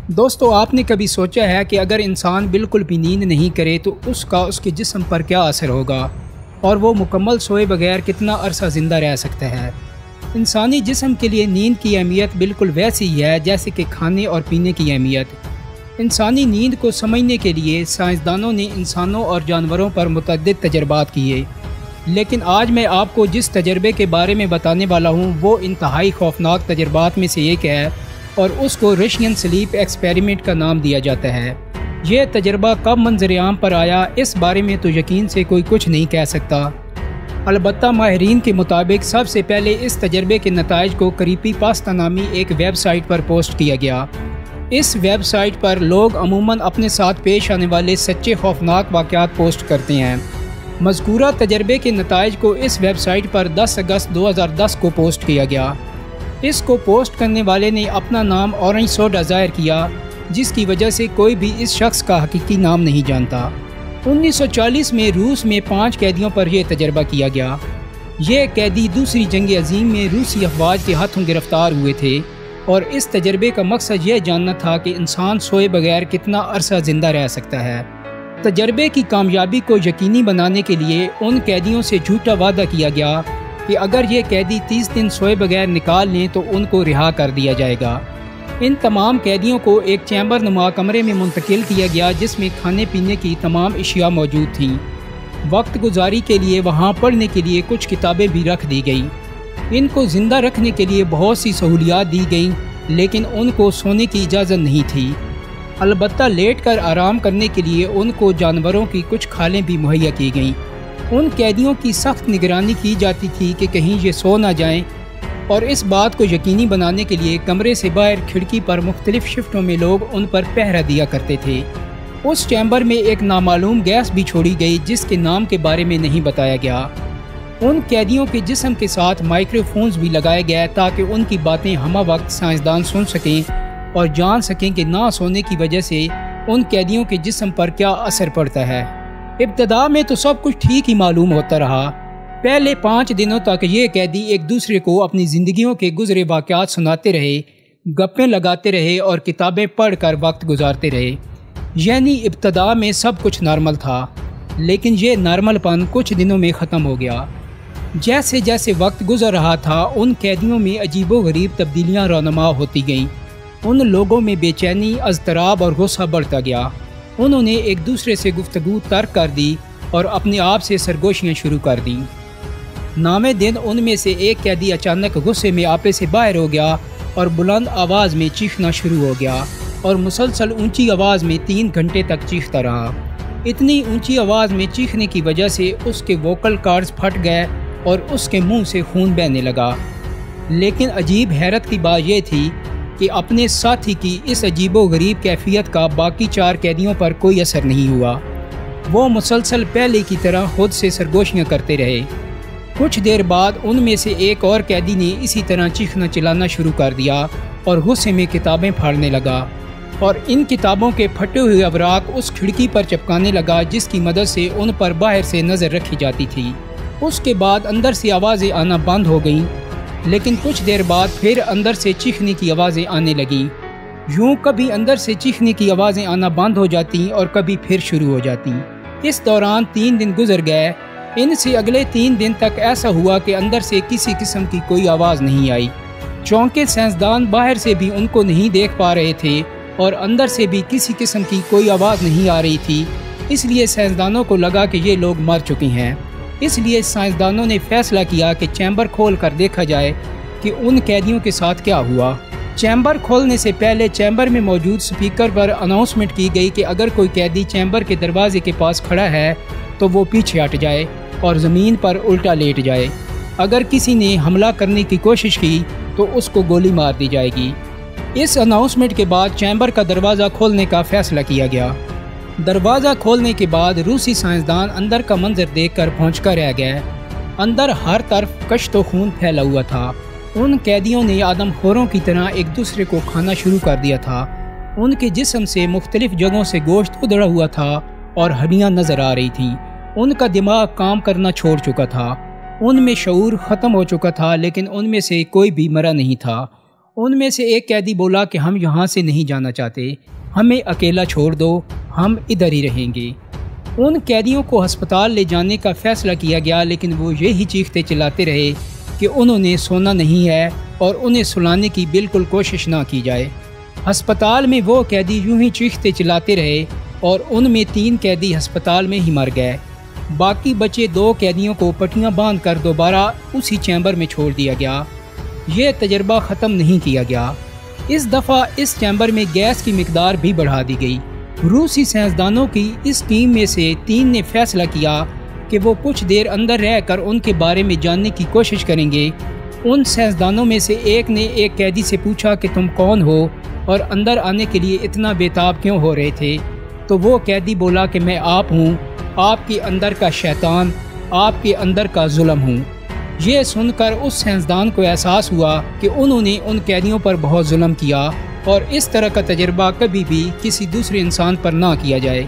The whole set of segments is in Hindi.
दोस्तों, आपने कभी सोचा है कि अगर इंसान बिल्कुल भी नींद नहीं करे तो उसका उसके जिस्म पर क्या असर होगा और वो मुकम्मल सोए बगैर कितना अरसा ज़िंदा रह सकता है। इंसानी जिस्म के लिए नींद की अहमियत बिल्कुल वैसी ही है जैसे कि खाने और पीने की अहमियत। इंसानी नींद को समझने के लिए साइंसदानों ने इंसानों और जानवरों पर मुतअद्दिद तजर्बात किए, लेकिन आज मैं आपको जिस तजर्बे के बारे में बताने वाला हूँ वो इंतहाई खौफनाक तजर्बात में से एक है और उसको रशियन स्लीप एक्सपेरिमेंट का नाम दिया जाता है। यह तजर्बा कब मंजर-ए-आम पर आया, इस बारे में तो यकीन से कोई कुछ नहीं कह सकता। अलबत्ता माहिरीन के मुताबिक सबसे पहले इस तजर्बे के नताइज को क्रीपीपास्ता नामी एक वेबसाइट पर पोस्ट किया गया। इस वेबसाइट पर लोग अमूमन अपने साथ पेश आने वाले सच्चे खौफनाक वाक़यात पोस्ट करते हैं। मज़कूरा तजर्बे के नताइज को इस वेबसाइट पर 10 अगस्त 2010 को पोस्ट किया गया। इसको पोस्ट करने वाले ने अपना नाम ऑरेंज सोडा ज़ाहिर किया, जिसकी वजह से कोई भी इस शख्स का हकीकी नाम नहीं जानता। 1940 में रूस में 5 कैदियों पर यह तजर्बा किया गया। ये कैदी दूसरी जंग अजीम में रूसी अफवाज के हाथों गिरफ्तार हुए थे और इस तजर्बे का मकसद यह जानना था कि इंसान सोए बगैर कितना अरसा ज़िंदा रह सकता है। तजर्बे की कामयाबी को यकीनी बनाने के लिए उन कैदियों से झूठा वादा किया गया कि अगर ये कैदी 30 दिन सोए बगैर निकाल लें तो उनको रिहा कर दिया जाएगा। इन तमाम कैदियों को एक चैम्बर नुमा कमरे में मुंतकिल किया गया जिसमें खाने पीने की तमाम अशिया मौजूद थीं। वक्त गुजारी के लिए वहाँ पढ़ने के लिए कुछ किताबें भी रख दी गईं। इनको ज़िंदा रखने के लिए बहुत सी सहूलियात दी गईं, लेकिन उनको सोने की इजाज़त नहीं थी। अलबत्ता लेट कर आराम करने के लिए उनको जानवरों की कुछ खालें भी मुहैया की गईं। उन कैदियों की सख्त निगरानी की जाती थी कि कहीं ये सो ना जाएं, और इस बात को यकीनी बनाने के लिए कमरे से बाहर खिड़की पर मुख्तलिफ शिफ्टों में लोग उन पर पहरा दिया करते थे। उस चैम्बर में एक नामालूम गैस भी छोड़ी गई जिसके नाम के बारे में नहीं बताया गया। उन कैदियों के जिस्म के साथ माइक्रोफोन्स भी लगाए गए ताकि उनकी बातें हमा वक्त साइंसदान सुन सकें और जान सकें कि ना सोने की वजह से उन कैदियों के जिस्म पर क्या असर पड़ता है। इब्तदा में तो सब कुछ ठीक ही मालूम होता रहा। पहले 5 दिनों तक ये कैदी एक दूसरे को अपनी ज़िंदगियों के गुजरे वाक़यात सुनाते रहे, गप्पें लगाते रहे और किताबें पढ़ कर वक्त गुजारते रहे। यानी इब्तदा में सब कुछ नॉर्मल था, लेकिन ये नॉर्मलपन कुछ दिनों में ख़त्म हो गया। जैसे जैसे वक्त गुजर रहा था उन कैदियों में अजीबो गरीब तब्दीलियाँ रौनमा होती गईं। उन लोगों में बेचैनी, अज़तराब और गुस्सा बढ़ता गया। उन्होंने एक दूसरे से गुफ्तगू तर्क कर दी और अपने आप से सरगोशियाँ शुरू कर दी। नामे दिन उनमें से एक कैदी अचानक गुस्से में आपे से बाहर हो गया और बुलंद आवाज़ में चीखना शुरू हो गया और मुसलसल ऊंची आवाज़ में 3 घंटे तक चीखता रहा। इतनी ऊंची आवाज़ में चीखने की वजह से उसके वोकल कार्ड्स फट गए और उसके मुंह से खून बहने लगा। लेकिन अजीब हैरत की बात यह थी कि अपने साथी की इस अजीबो गरीब कैफियत का बाकी 4 कैदियों पर कोई असर नहीं हुआ। वो मुसलसल पहले की तरह खुद से सरगोशियाँ करते रहे। कुछ देर बाद उनमें से एक और कैदी ने इसी तरह चीखना चिल्लाना शुरू कर दिया और गुस्से में किताबें फाड़ने लगा और इन किताबों के फटे हुए अवराक उस खिड़की पर चिपकाने लगा जिसकी मदद से उन पर बाहर से नज़र रखी जाती थी। उसके बाद अंदर से आवाज़ें आना बंद हो गईं, लेकिन कुछ देर बाद फिर अंदर से चीखने की आवाज़ें आने लगीं। यूँ कभी अंदर से चीखने की आवाज़ें आना बंद हो जाती और कभी फिर शुरू हो जाती। इस दौरान 3 दिन गुजर गए। इनसे अगले 3 दिन तक ऐसा हुआ कि अंदर से किसी किस्म की कोई आवाज़ नहीं आई। चौंके साइंसदान बाहर से भी उनको नहीं देख पा रहे थे और अंदर से भी किसी किस्म की कोई आवाज़ नहीं आ रही थी। इसलिए साइंसदानों को लगा कि ये लोग मर चुके हैं। इसलिए साइंसदानों ने फैसला किया कि चैम्बर खोल कर देखा जाए कि उन कैदियों के साथ क्या हुआ। चैम्बर खोलने से पहले चैम्बर में मौजूद स्पीकर पर अनाउंसमेंट की गई कि अगर कोई कैदी चैम्बर के दरवाजे के पास खड़ा है तो वो पीछे हट जाए और ज़मीन पर उल्टा लेट जाए। अगर किसी ने हमला करने की कोशिश की तो उसको गोली मार दी जाएगी। इस अनाउंसमेंट के बाद चैम्बर का दरवाज़ा खोलने का फैसला किया गया। दरवाज़ा खोलने के बाद रूसी साइंसदान अंदर का मंजर देखकर भौंचका रह गए। अंदर हर तरफ कश्तो खून फैला हुआ था। उन कैदियों ने आदमखोरों की तरह एक दूसरे को खाना शुरू कर दिया था। उनके जिस्म से मुख्तलिफ जगहों से गोश्त उधड़ा हुआ था और हड्डियाँ नज़र आ रही थीं। उनका दिमाग काम करना छोड़ चुका था। उनमें शऊर ख़त्म हो चुका था, लेकिन उनमें से कोई भी मरा नहीं था। उनमें से एक कैदी बोला कि हम यहाँ से नहीं जाना चाहते, हमें अकेला छोड़ दो, हम इधर ही रहेंगे। उन कैदियों को अस्पताल ले जाने का फैसला किया गया, लेकिन वो यही चीखते चिल्लाते रहे कि उन्होंने सोना नहीं है और उन्हें सुलाने की बिल्कुल कोशिश ना की जाए। अस्पताल में वो कैदी यूं ही चीखते चिल्लाते रहे और उनमें 3 कैदी अस्पताल में ही मर गए। बाकी बचे 2 कैदियों को पट्टियां बांधकर दोबारा उसी चैम्बर में छोड़ दिया गया। ये तजर्बा ख़त्म नहीं किया गया। इस दफ़ा इस चैम्बर में गैस की मिकदार भी बढ़ा दी गई। रूसी साइंसदानों की इस टीम में से 3 ने फैसला किया कि वो कुछ देर अंदर रहकर उनके बारे में जानने की कोशिश करेंगे। उन साइंसदानों में से एक ने एक कैदी से पूछा कि तुम कौन हो और अंदर आने के लिए इतना बेताब क्यों हो रहे थे। तो वो कैदी बोला कि मैं आप हूँ, आपके अंदर का शैतान, आपके अंदर का जुल्म हूँ। ये सुनकर उस साइंसदान को एहसास हुआ कि उन्होंने उन कैदियों पर बहुत जुल्म किया और इस तरह का तजर्बा कभी भी किसी दूसरे इंसान पर ना किया जाए।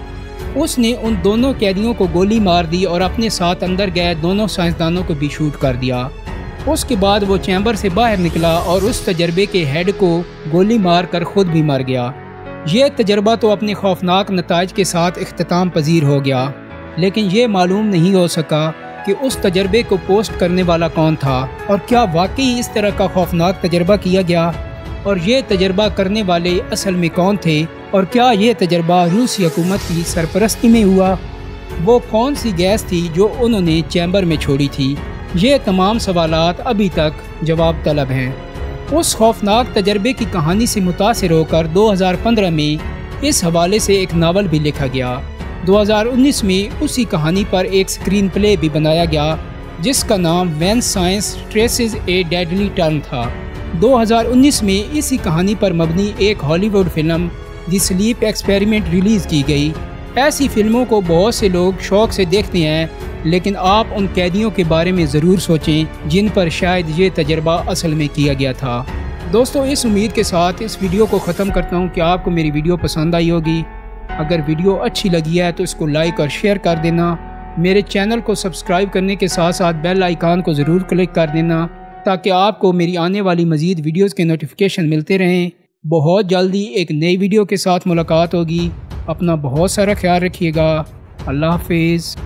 उसने उन दोनों कैदियों को गोली मार दी और अपने साथ अंदर गए दोनों साइंसदानों को भी शूट कर दिया। उसके बाद वो चैम्बर से बाहर निकला और उस तजर्बे के हेड को गोली मार कर खुद भी मर गया। ये तजर्बा तो अपने खौफनाक नताइज के साथ इख्तिताम पजीर हो गया, लेकिन ये मालूम नहीं हो सका कि उस तजर्बे को पोस्ट करने वाला कौन था और क्या वाकई इस तरह का खौफनाक तजर्बा किया गया, और ये तजर्बा करने वाले असल में कौन थे, और क्या ये तजर्बा रूसी हुकूमत की सरपरस्ती में हुआ। वो कौन सी गैस थी जो उन्होंने चैम्बर में छोड़ी थी। ये तमाम सवालात अभी तक जवाब तलब हैं। उस खौफनाक तजर्बे की कहानी से मुतासिर होकर 2015 में इस हवाले से एक नावल भी लिखा गया। 2019 में उसी कहानी पर एक स्क्रीन प्ले भी बनाया गया जिसका नाम when science traces A deadly turn था। 2019 में इसी कहानी पर मबनी एक Hollywood film the sleep experiment release की गई। ऐसी फिल्मों को बहुत से लोग शौक से देखते हैं, लेकिन आप उन कैदियों के बारे में ज़रूर सोचें जिन पर शायद ये तजर्बा असल में किया गया था। दोस्तों, इस उम्मीद के साथ इस वीडियो को ख़त्म करता हूँ कि आपको मेरी वीडियो पसंद आई होगी। अगर वीडियो अच्छी लगी है तो इसको लाइक और शेयर कर देना। मेरे चैनल को सब्सक्राइब करने के साथ साथ बेल आइकान को ज़रूर क्लिक कर देना ताकि आपको मेरी आने वाली मज़ीद वीडियोज़ के नोटिफिकेशन मिलते रहें। बहुत जल्दी एक नई वीडियो के साथ मुलाकात होगी। अपना बहुत सारा ख्याल रखिएगा। अल्लाह हाफिज़।